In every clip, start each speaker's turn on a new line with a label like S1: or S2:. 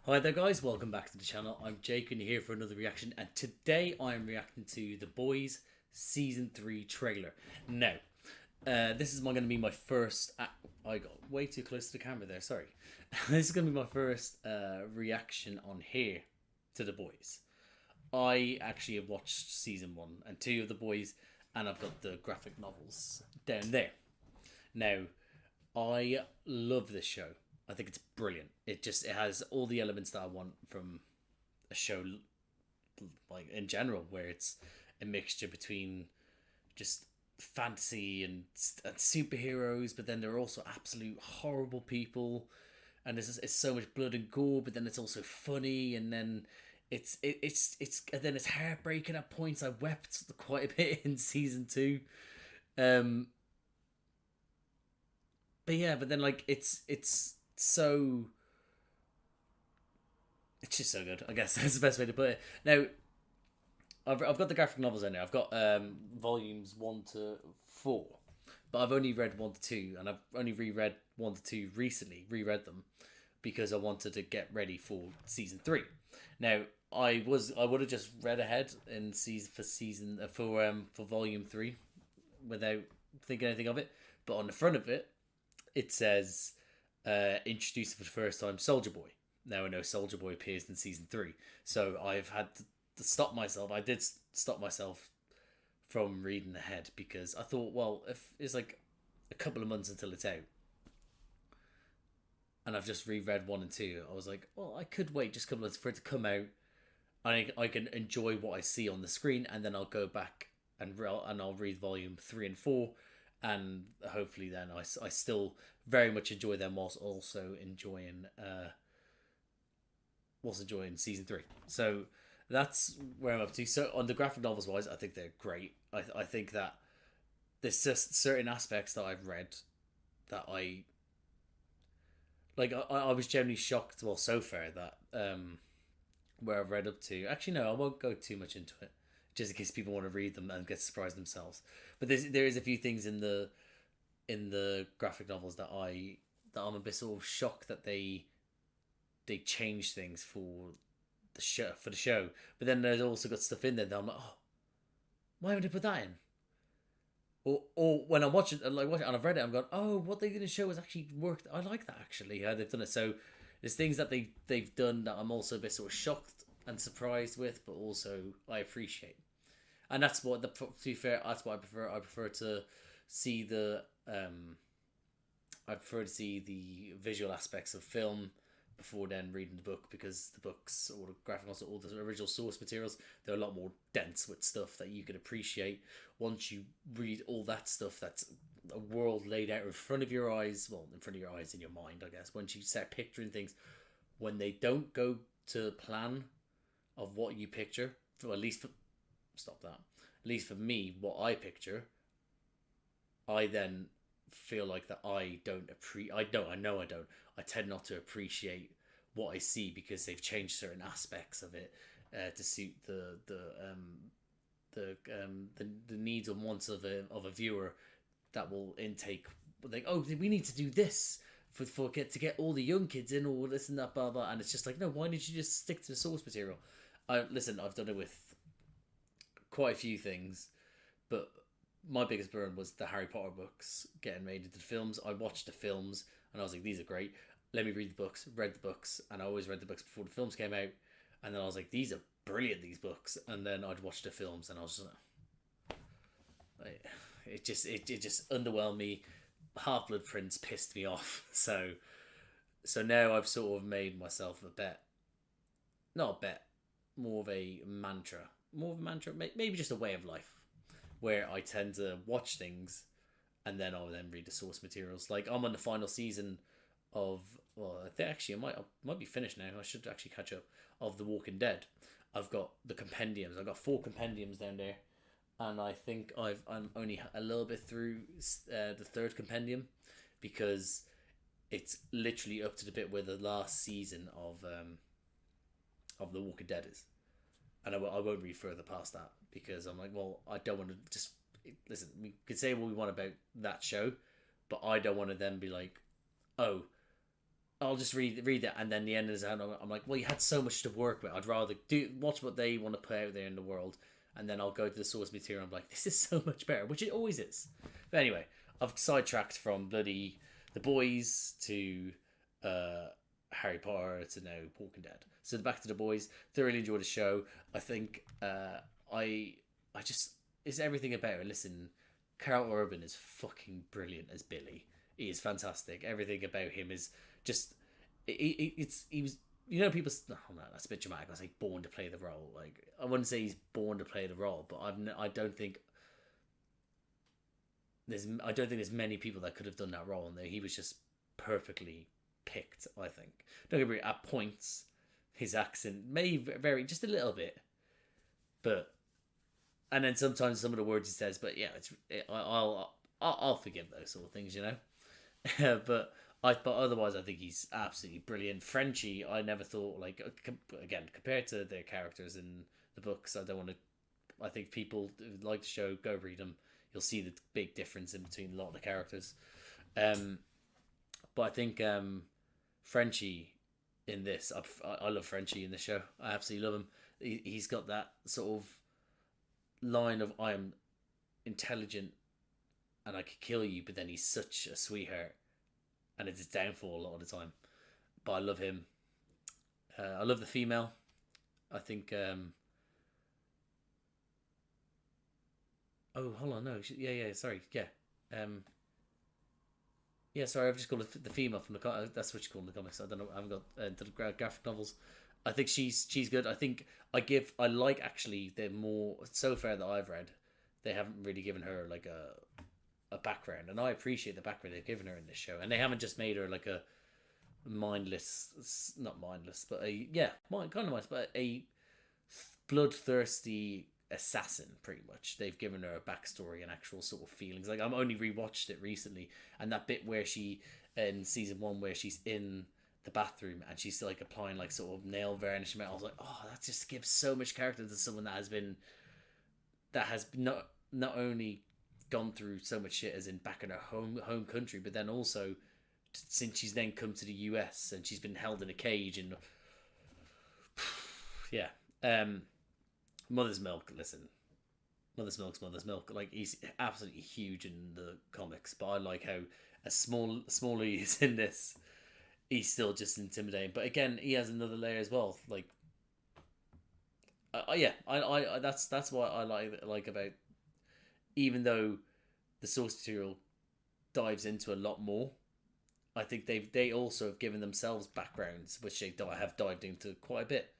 S1: Hi there guys, welcome back to the channel. I'm Jake and you're here for another reaction, and today I am reacting to The Boys Season 3 trailer. Now, this is going to be my first... I got way too close to the camera there, sorry. This is going to be my first reaction on here to The Boys. I actually have watched Season 1 and 2 of The Boys, and I've got the graphic novels down there. Now, I love this show. I think it's brilliant. It has all the elements that I want from a show, like in general, where it's a mixture between just fantasy and superheroes, but then there are also absolute horrible people, and it's so much blood and gore, but then it's also funny, and then and then it's heartbreaking at points. I wept quite a bit in season two. Um, but yeah, but then like so it's just so good. I guess that's the best way to put it. Now, I've got the graphic novels in there. I've got volumes 1 to 4, but I've only read 1 to 2, and I've only reread 1 to 2 recently. Reread them because I wanted to get ready for season 3. Now, I would have just read ahead in season for volume 3 without thinking anything of it. But on the front of it, it says introduced for the first time Soldier Boy. Now I know Soldier Boy appears in season 3, so I've had to stop myself. I did stop myself from reading ahead because I thought, well, if it's like a couple of months until it's out, and I've just reread 1 and 2, I was like, well, I could wait just a couple of months for it to come out, and I can enjoy what I see on the screen, and then I'll go back and I'll read volume 3 and 4, and hopefully then I still very much enjoy them whilst also enjoying season 3. So that's where I'm up to. So on the graphic novels wise, I think they're great. I think that there's just certain aspects that I've read that I like. I was generally shocked. Well, so far that where I've read up to. Actually, no, I won't go too much into it, just in case people want to read them and get surprised themselves. But there is a few things in the graphic novels that I'm a bit sort of shocked that they change things for the show. But then there's also got stuff in there that I'm like, oh, why haven't they put that in? Or when I'm watching and I've read it, I'm going, oh, what they did in the show has actually worked. I like that actually how they've done it. So there's things that they've done that I'm also a bit sort of shocked and surprised with, but also I appreciate. And that's what to be fair, that's what I prefer. I prefer to see I prefer to see the visual aspects of film before then reading the book, because the books or the graphic novels, all the original source materials, they're a lot more dense with stuff that you can appreciate once you read all that stuff. That's a world laid out in front of your eyes, well, in front of your eyes in your mind, I guess. Once you start picturing things, when they don't go to plan of what you picture, or at least stop that. At least for me, what I picture, I then feel like that I don't appreciate. I know I don't. I tend not to appreciate what I see because they've changed certain aspects of it to suit the needs and wants of a viewer that will intake. Like, oh, we need to do this to get all the young kids in, or this and that, blah blah. And it's just like, no, why did you just stick to the source material? I've done it with quite a few things, but my biggest burn was the Harry Potter books getting made into the films. I watched the films and I was like, these are great. Let me read the books. Read the books, and I always read the books before the films came out. And then I was like, these are brilliant, these books. And then I'd watch the films, and I was just like, it just underwhelmed me. Half Blood Prince pissed me off. So now I've sort of made myself a bet, not a bet, more of a mantra, maybe just a way of life, where I tend to watch things and then I'll then read the source materials. Like, I'm on the final season of, well, I think actually I might be finished now. I should actually catch up, of The Walking Dead. I've got the compendiums. I've got 4 compendiums down there, and I think I'm only a little bit through the third compendium, because it's literally up to the bit where the last season of The Walking Dead is, and I won't read further past that because I'm like, well, I don't want to just listen. We could say what we want about that show, but I don't want to then be like, oh, I'll just read it, and then the end is out. I'm like, well, you had so much to work with. I'd rather watch what they want to put out there in the world, and then I'll go to the source material. I'm like, this is so much better, which it always is. But anyway, I've sidetracked from bloody The Boys to Harry Potter to now Walking Dead. So back to The Boys. Thoroughly enjoyed the show. I think I just it's everything about it. Listen, Carl Urban is fucking brilliant as Billy. He is fantastic. Everything about him is just he was people. Oh no, that's a bit dramatic. I say born to play the role. Like I wouldn't say he's born to play the role, but I don't think there's many people that could have done that role, and he was just perfectly picked. I think. Don't get me wrong, at points his accent may vary just a little bit, but and then sometimes some of the words he says, but yeah, I'll forgive those sort of things, but but otherwise, I think he's absolutely brilliant. Frenchie, I never thought like again compared to their characters in the books. I don't want to. I think people who like the show go read them. You'll see the big difference in between a lot of the characters. But I think Frenchie in this, I love Frenchie in the show. I absolutely love him. He's got that sort of line of I am intelligent and I could kill you, but then he's such a sweetheart, and it's his downfall a lot of the time. But I love him. I love the female. I think. Oh, hold on, no, yeah, sorry, yeah, yeah, sorry, I've just called it the female from the. That's what you call in the comics. I don't know. I haven't got the graphic novels. I think she's good. I think I like actually the more so far that I've read, they haven't really given her like a background, and I appreciate the background they've given her in this show, and they haven't just made her like a mindless, not mindless, but a kind of mindless, but a bloodthirsty assassin. Pretty much, they've given her a backstory and actual sort of feelings. Like I'm only rewatched it recently, and that bit where she in season 1 where she's in the bathroom and she's like applying like sort of nail varnish. I was like, oh, that just gives so much character to someone that has not only gone through so much shit as in back in her home country, but then also since she's then come to the US and she's been held in a cage and yeah. Mother's Milk, listen. Mother's Milk's Mother's Milk. Like he's absolutely huge in the comics, but I like how as smaller he is in this, he's still just intimidating. But again, he has another layer as well. Like, yeah, I that's what I like about. Even though the source material dives into a lot more, I think they also have given themselves backgrounds which they have dived into quite a bit.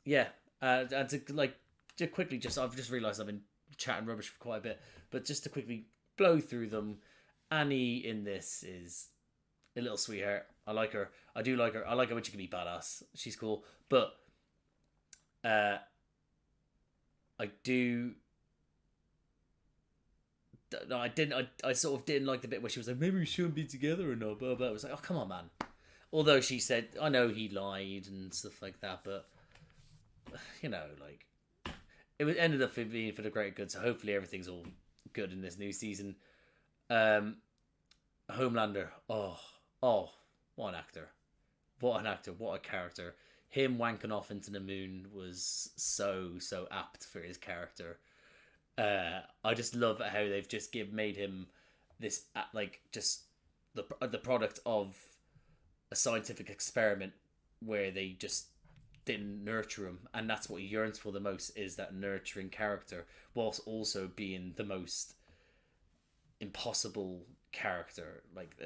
S1: Yeah, and to quickly I've just realised I've been chatting rubbish for quite a bit, but just to quickly blow through them, Annie in this is a little sweetheart. I like her. I do like her. I like her when she can be badass. She's cool, but I do. No, I didn't. I sort of didn't like the bit where she was like, maybe we shouldn't be together or not. But I was like, oh come on, man. Although she said, I know he lied and stuff like that, but like ended up being for the greater good. So hopefully everything's all good in this new season. Homelander. Oh, what an actor! What an actor! What a character! Him wanking off into the moon was so apt for his character. I just love how they've just made him this like just the product of a scientific experiment where they just didn't nurture him, and that's what he yearns for the most, is that nurturing character, whilst also being the most impossible character,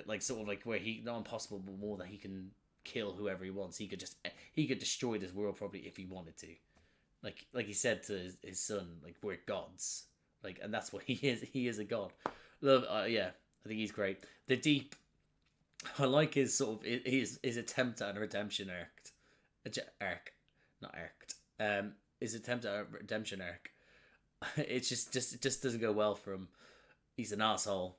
S1: like sort of like where he not impossible but more that he can kill whoever he wants. He could destroy this world probably if he wanted to, like he said to his son, like we're gods, like, and that's what he is a god. Love yeah, I think he's great. The Deep, I like his sort of his attempt at a redemption his attempt at a redemption arc. It just doesn't go well for him. He's an asshole.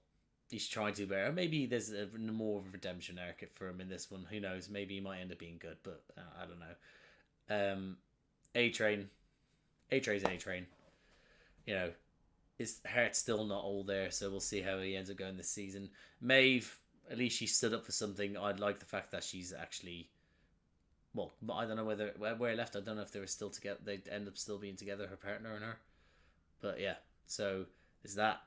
S1: He's trying to bear. Maybe there's more of a redemption arc for him in this one. Who knows? Maybe he might end up being good, but I don't know. A-Train. A-Train's A-Train. His heart's still not all there, so we'll see how he ends up going this season. Maeve, at least she stood up for something. I like the fact that she's actually, well, I don't know where I left. I don't know if they were still together. They end up still being together, her partner and her. But yeah, so is that.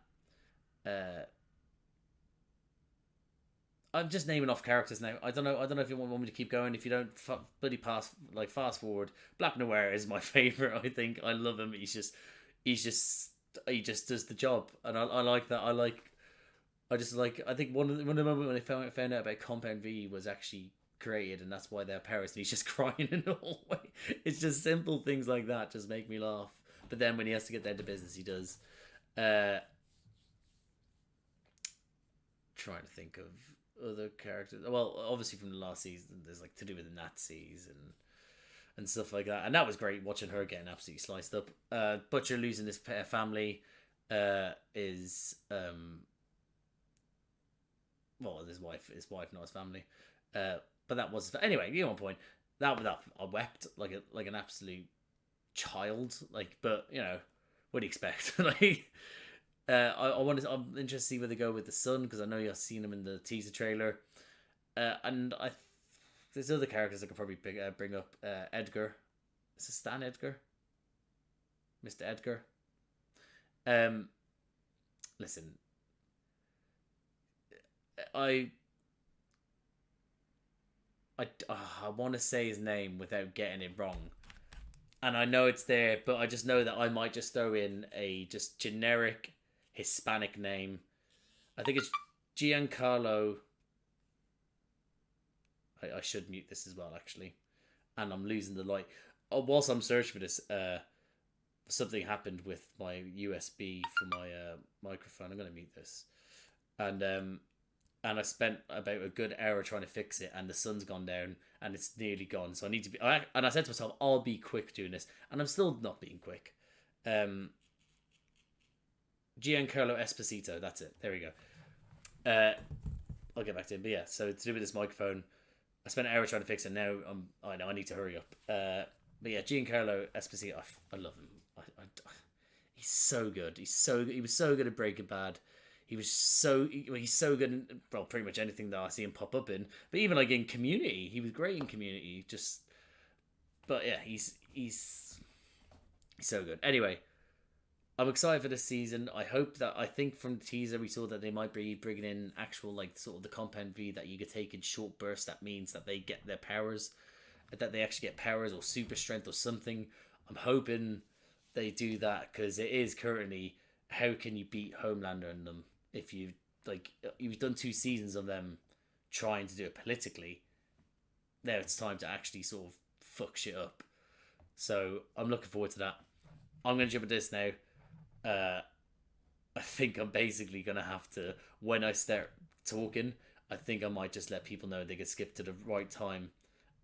S1: I'm just naming off characters now. I don't know. If you want me to keep going. If you don't, bloody fast forward. Black Noir is my favorite. I think I love him. He just does the job, and I like that. I think one of the moments when I found out about Compound V was actually created, and that's why they're Paris, and he's just crying in the hallway. It's just simple things like that just make me laugh. But then when he has to get down to business, he does. Trying to think of other characters. Well, obviously from the last season, there's like to do with the Nazis and stuff like that, and that was great watching her getting absolutely sliced up. Butcher losing his family is well, his wife, not his family. But that was anyway. You know, one point that I wept like an absolute child. Like, but you know, what do you expect? Like, I'm interested to see where they go with the son, because I know you've seen him in the teaser trailer, and there's other characters I could probably bring up. Edgar, is it Stan Edgar? Mr. Edgar. Listen, I want to say his name without getting it wrong, and I know it's there, but I just know that I might just throw in a just generic Hispanic name. I think it's Giancarlo. I should mute this as well, actually, and I'm losing the light. Whilst I'm searching for this, something happened with my USB for my microphone. I'm gonna mute this, and I spent about a good hour trying to fix it, and the sun's gone down, and it's nearly gone. So I need to be. And I said to myself, I'll be quick doing this, and I'm still not being quick. Giancarlo Esposito, that's it. There we go. I'll get back to him. But yeah, so to do with this microphone, I spent an hour trying to fix it. Now I know I need to hurry up. But yeah, Giancarlo Esposito, I love him. He's so good. He was so good at Breaking Bad. He's so good in, well, pretty much anything that I see him pop up in. But even like in Community, he was great in Community. But yeah, he's so good. Anyway, I'm excited for this season. I think from the teaser we saw that they might be bringing in actual, like, sort of the Compound V that you could take in short bursts. That means that they get their powers, that they actually get powers or super strength or something. I'm hoping they do that, because it is currently, how can you beat Homelander and them if you've done 2 seasons of them trying to do it politically. Now it's time to actually sort of fuck shit up. So I'm looking forward to that. I'm going to jump into this now. I think I'm basically going to have to, when I start talking, I think I might just let people know they can skip to the right time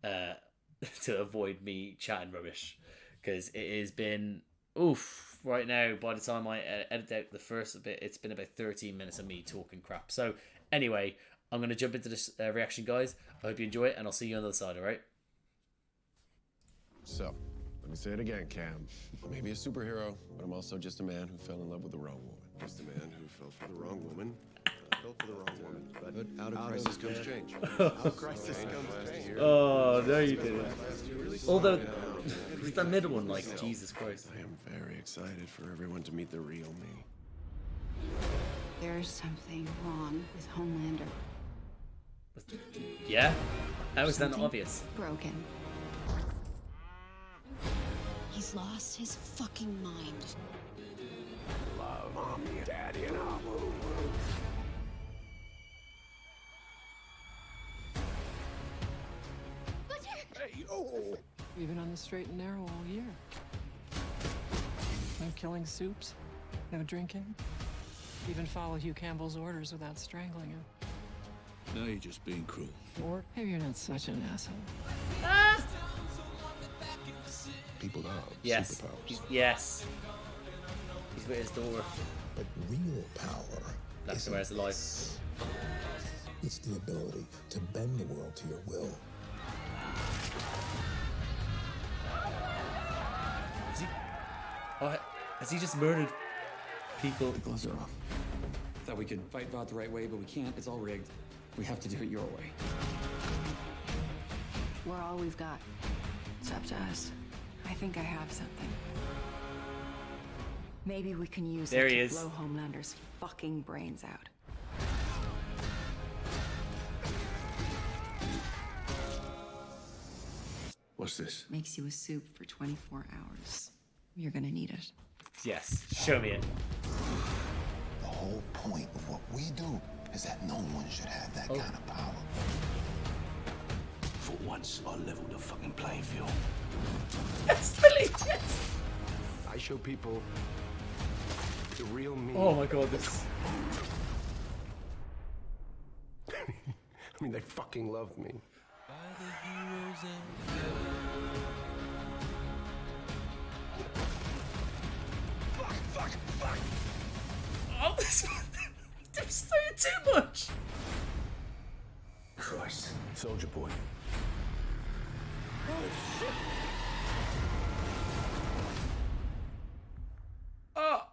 S1: to avoid me chatting rubbish, because it has been right now. By the time I edit out the first bit, it's been about 13 minutes of me talking crap. So anyway, I'm going to jump into this reaction, guys. I hope you enjoy it, and I'll see you on the other side, alright?
S2: So, let me say it again, Cam. I may be a superhero, but I'm also just a man who fell in love with the wrong woman. Just a man who fell for the wrong woman. Fell for the wrong woman. But out of crisis comes change. Out of crisis comes change.
S1: Oh, no you didn't. Although, the middle one, like, Jesus Christ.
S2: I am very excited for everyone to meet the real me.
S3: There's something wrong with Homelander.
S1: Yeah? How is that not obvious?
S3: Broken. He's lost his fucking mind.
S2: Love, Mommy, Daddy, and Abu. Hey, oh!
S4: We've been on the straight and narrow all year. No killing Soups, no drinking. Even follow Hugh Campbell's orders without strangling him.
S5: Now you're just being cruel.
S4: Or maybe you're not such an asshole.
S2: People have
S1: Yes.
S2: superpowers.
S1: Yes. He's with his door.
S6: But real power
S1: That's where it's alive.
S6: it's the ability to bend the world to your will.
S1: Has he just murdered people?
S5: Gloves are off. Thought we could fight Vought the right way, but we can't. It's all rigged.
S4: We have to do it your way.
S3: We're all we've got. It's up to us. I think I have something. Maybe we can use
S1: There
S3: it
S1: he
S3: to
S1: is.
S3: blow Homelander's fucking brains out.
S2: What's this?
S3: Makes you a soup for 24 hours. You're gonna need it.
S1: Yes, show me it.
S6: The whole point of what we do is that no one should have that kind of power.
S5: For once, I'll level the fucking playing field.
S1: Yes, Billy, yes.
S2: I show people the real me.
S1: Oh my god, this.
S2: I mean, they fucking love me.
S1: Oh, this. They're saying too much.
S5: Christ, Soldier Boy.
S1: Oh.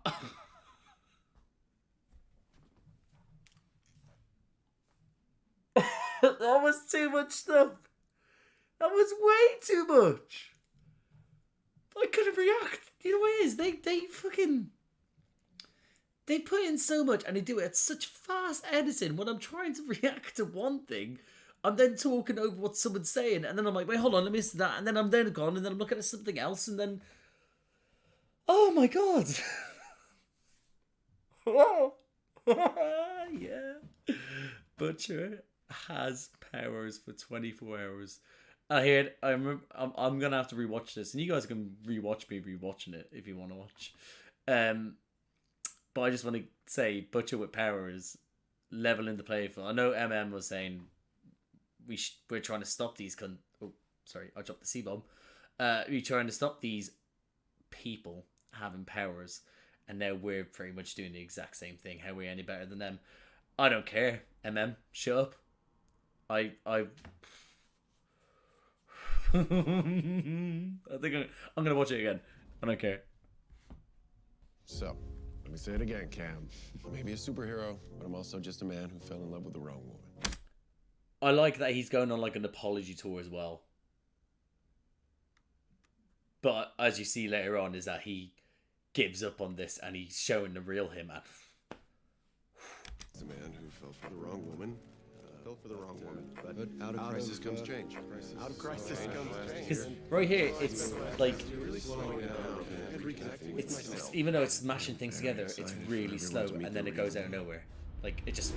S1: That was too much stuff. That was way too much. I couldn't react. You know what it is? They fucking... They put in so much and they do it at such fast editing. When I'm trying to react to one thing, I'm then talking over what someone's saying. And then I'm like, wait, hold on, let me listen to that. And then I'm then gone and then I'm looking at something else and then... Oh my god. Yeah. Butcher has powers for 24 hours. I hear it. I'm gonna have to rewatch this, and you guys can rewatch me rewatching it if you want to watch. But I just want to say, Butcher with powers, leveling the play field. I know was saying we're trying to stop these oh, sorry, I dropped the C-bomb. We're trying to stop these people having powers, and now we're pretty much doing the exact same thing. How are we any better than them? I don't care. Shut up. I think I'm gonna watch it again. I don't care.
S2: So, let me say it again, Cam. Maybe a superhero, but I'm also just a man who fell in love with the wrong woman.
S1: I like that he's going on like an apology tour as well. But as you see later on, is that he gives up on this and he's showing the real him. And
S2: It's a man who fell for the wrong woman. Fell for the wrong woman. But out of crisis comes change. Out of crisis comes change.
S1: because right here, it's like it's even though it's smashing things together, it's really slow, and then it goes out of nowhere. Like it just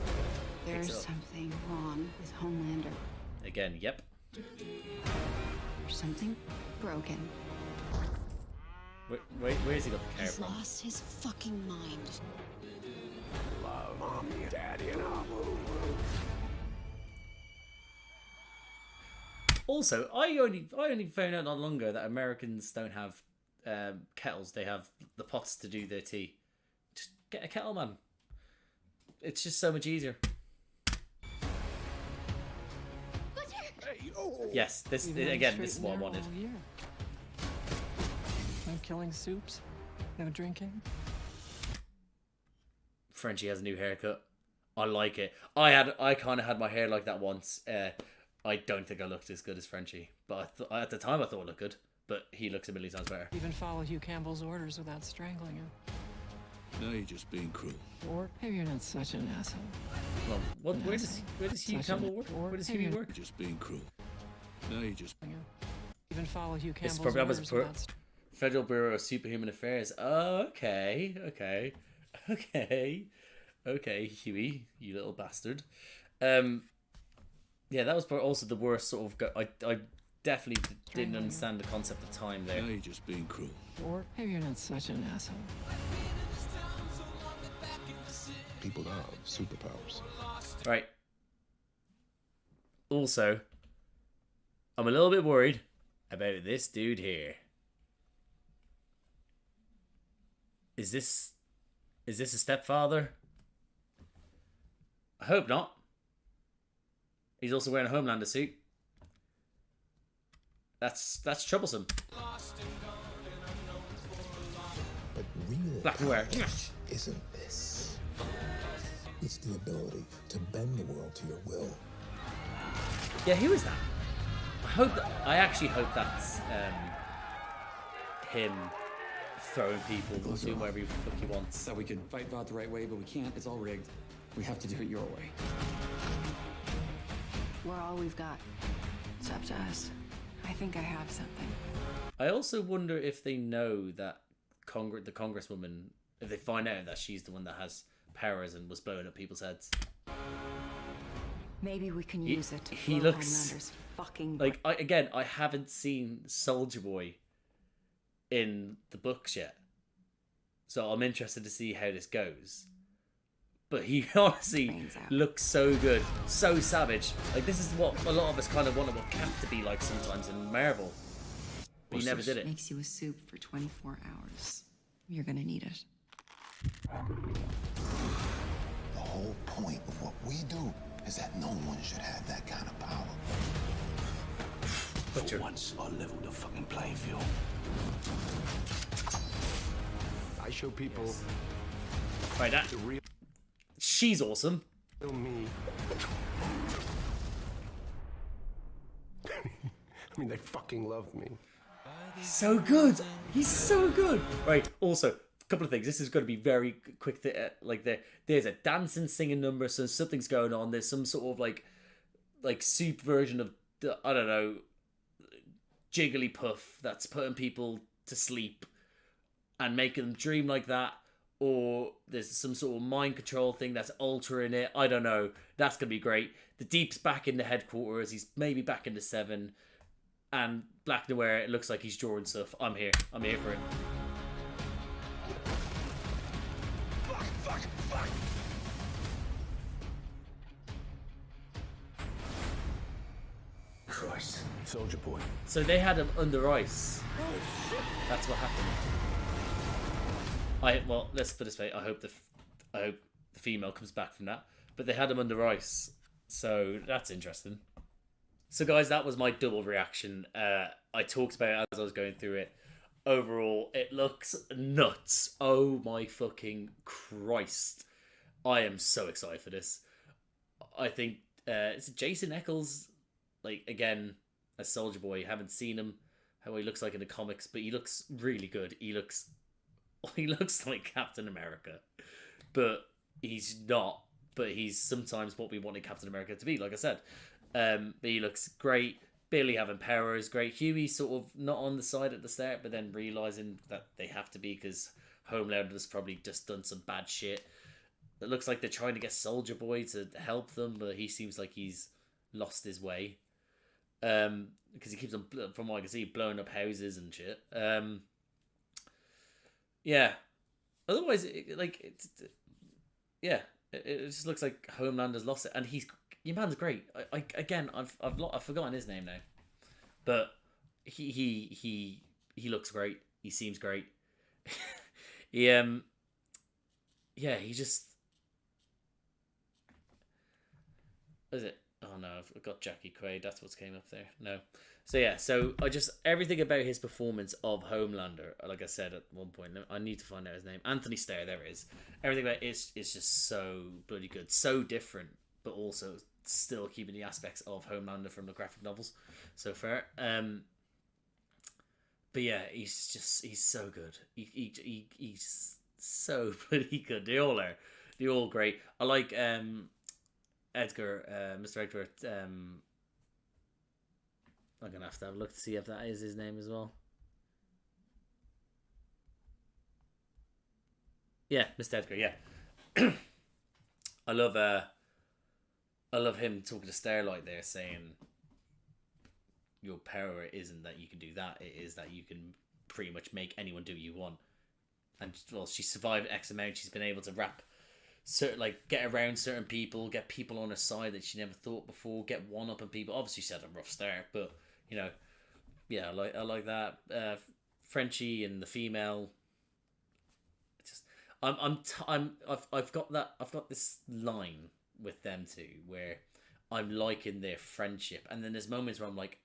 S3: There's
S1: picks it up.
S3: something wrong with Homelander.
S1: Again. Yep.
S3: There's something broken.
S1: Wait, where's he got the car
S3: He's
S1: from?
S3: lost his fucking mind.
S2: Mommy, daddy, and Abu.
S1: Also, I only found out not long ago that Americans don't have kettles. They have the pots to do their tea. Just get a kettle, man. It's just so much easier. Yes, this
S4: You've been
S1: again.
S4: straight
S1: This is
S4: in
S1: what I
S4: there
S1: wanted.
S4: all year. No killing soups. No drinking.
S1: Frenchie has a new haircut. I like it. I kind of had my hair like that once. I don't think I looked as good as Frenchie, but at the time I thought I looked good. But he looks a million times better.
S4: Even follow Hugh Campbell's orders without strangling him.
S5: Now you're just being cruel.
S4: Or maybe you're not such an asshole.
S1: Well, where does Hugh Campbell work? Where does Hughie work?
S5: You're just being cruel. Now you're just...
S4: Even follow Hugh
S1: It's
S4: Campbell's
S1: probably
S4: orders without
S1: Federal Bureau of Superhuman Affairs. Oh, okay, Huey, you little bastard. Yeah, that was also the worst sort of. I definitely didn't understand the concept of time there.
S5: Now you're just being cruel.
S4: Or maybe you're not such an asshole.
S6: People have superpowers.
S1: Right. Also, I'm a little bit worried about this dude here. Is this a stepfather? I hope not. He's also wearing a Homelander suit. That's troublesome.
S6: But real
S1: Black and white.
S6: power isn't this. It's the ability to bend the world to your will.
S1: Yeah, who is that? I actually hope that's him throwing people, doing whatever the fuck he wants.
S7: So we could fight Vought the right way, but we can't. It's all rigged. We have to do it your way.
S3: We're all we've got. It's up to us. I think I have something.
S1: I also wonder if they know that the congresswoman, if they find out that she's the one that has powers and was blowing up people's heads.
S3: Maybe we can use it to
S1: he
S3: blow
S1: looks
S3: Homelander's fucking
S1: like I haven't seen Soldier Boy in the books yet, so I'm interested to see how this goes. But he honestly looks so good, so savage. Like, this is what a lot of us kind of wanted what Cap to be like sometimes in Marvel. But he never did it.
S3: Makes you a soup for 24 hours. You're gonna need it.
S6: The whole point of what we do is that no one should have that kind of power.
S5: For once, I'll level the fucking playing field.
S2: I show people
S1: Right, that
S2: the real
S1: she's awesome.
S2: me. I mean, they fucking love me.
S1: So good. He's so good. Right. Also, a couple of things. This is going to be very quick. There's a dancing, singing number. So something's going on. There's some sort of like soup version of the, I don't know, Jigglypuff that's putting people to sleep and making them dream like that. Or there's some sort of mind control thing that's altering it. I don't know. That's going to be great. The Deep's back in the headquarters. He's maybe back in the 7. And Black Noir, it looks like he's drawing stuff. I'm here. I'm here for it.
S2: Fuck.
S5: Christ, Soldier Boy.
S1: So they had him under ice. That's what happened. Well, let's put it this way. I hope the female comes back from that. But they had him under ice, so that's interesting. So guys, that was my double reaction. I talked about it as I was going through it. Overall, it looks nuts. Oh my fucking Christ! I am so excited for this. I think it's Jason Eccles, like, again, as Soldier Boy. Haven't seen him how he looks like in the comics, but he looks really good. He looks like Captain America, but he's not. But he's sometimes what we wanted Captain America to be, like I said. But he looks great. Billy having power is great. Huey sort of not on the side at the start, but then realizing that they have to be because Homelander's probably just done some bad shit. It looks like they're trying to get Soldier Boy to help them, but he seems like he's lost his way. Because he keeps on, from what I can see, blowing up houses and shit. Yeah. Otherwise, it just looks like Homelander's lost it, and your man's great. I've forgotten his name now, but he looks great. He seems great. He just, what is it? Oh no, I've got Jackie Quaid. That's what's came up there. No. So everything about his performance of Homelander, like I said at one point, I need to find out his name. Anthony Starr, there it is. Everything about it is just so bloody good. So different, but also still keeping the aspects of Homelander from the graphic novels so far. But yeah, he's so good. He's so bloody good. They all are. They're all great. I like Edgar, Mr. Edgar. I'm gonna have to have a look to see if that is his name as well. Yeah, Mr. Edgar. Yeah, I love him talking to Starlight there, saying your power isn't that you can do that; it is that you can pretty much make anyone do what you want. And well, she survived X amount. She's been able to get around certain people, get people on her side that she never thought before, get one up on people. Obviously, she had a rough start, but you know, yeah, I like that. Frenchie and the female. Just, I've got this line with them two where I'm liking their friendship, and then there's moments where I'm like,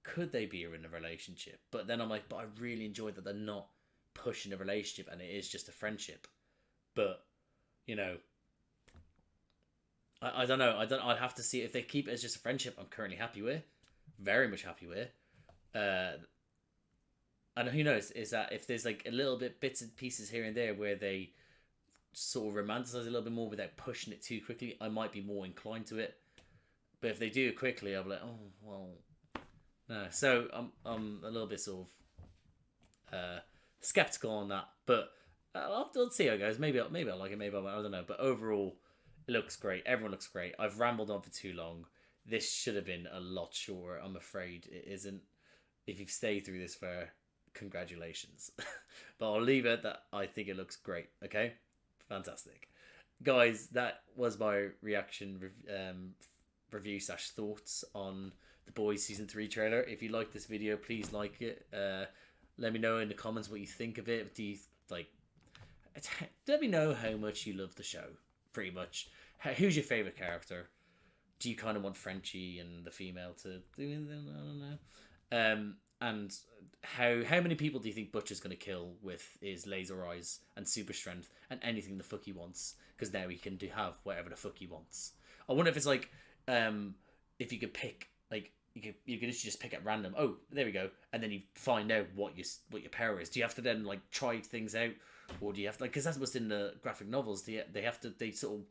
S1: could they be in a relationship? But then I'm like, but I really enjoy that they're not pushing a relationship, and it is just a friendship. But you know, I don't know. I'd have to see if they keep it as just a friendship. I'm currently happy with, very much happy with. And who knows? Is that if there's like a little bit bits and pieces here and there where they sort of romanticize a little bit more without pushing it too quickly, I might be more inclined to it. But if they do it quickly, I'll be like, oh well, no. So I'm a little bit sort of skeptical on that. But I'll see how it goes. Maybe I'll like it. Maybe I don't know. But overall, it looks great. Everyone looks great. I've rambled on for too long. This should have been a lot shorter. I'm afraid it isn't. If you've stayed through this far, congratulations. But I'll leave it that I think it looks great. Okay, fantastic, guys. That was my reaction review / thoughts on The Boys season 3 trailer. If you like this video, please like it. Let me know in the comments what you think of it. Do you like? Let me know how much you love the show. Pretty much. Who's your favorite character? Do you kind of want Frenchie and the female to do anything? I don't know. And how many people do you think Butcher's going to kill with his laser eyes and super strength and anything the fuck he wants? Because now he can have whatever the fuck he wants. I wonder if it's like, if you could pick, like, you could just pick at random. Oh, there we go. And then you find out what your power is. Do you have to then like try things out, or do you have to, like, because that's what's in the graphic novels. They sort of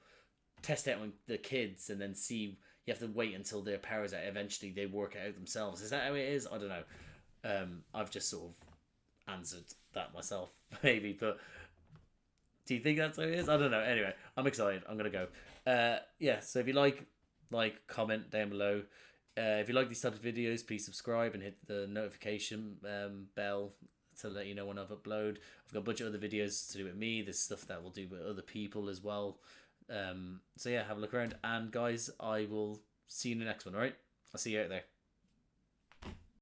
S1: test out on the kids and then see. You have to wait until their powers out. Eventually, they work it out themselves. Is that how it is? I don't know. I've just sort of answered that myself, maybe. But do you think that's how it is? I don't know. Anyway, I'm excited. I'm gonna go. Yeah. So if you like, comment down below. If you like these types of videos, please subscribe and hit the notification bell to let you know when I've uploaded. I've got a bunch of other videos to do with me. There's stuff that we'll do with other people as well. So yeah, have a look around. And guys, I will see you in the next one, alright? I'll see you out there.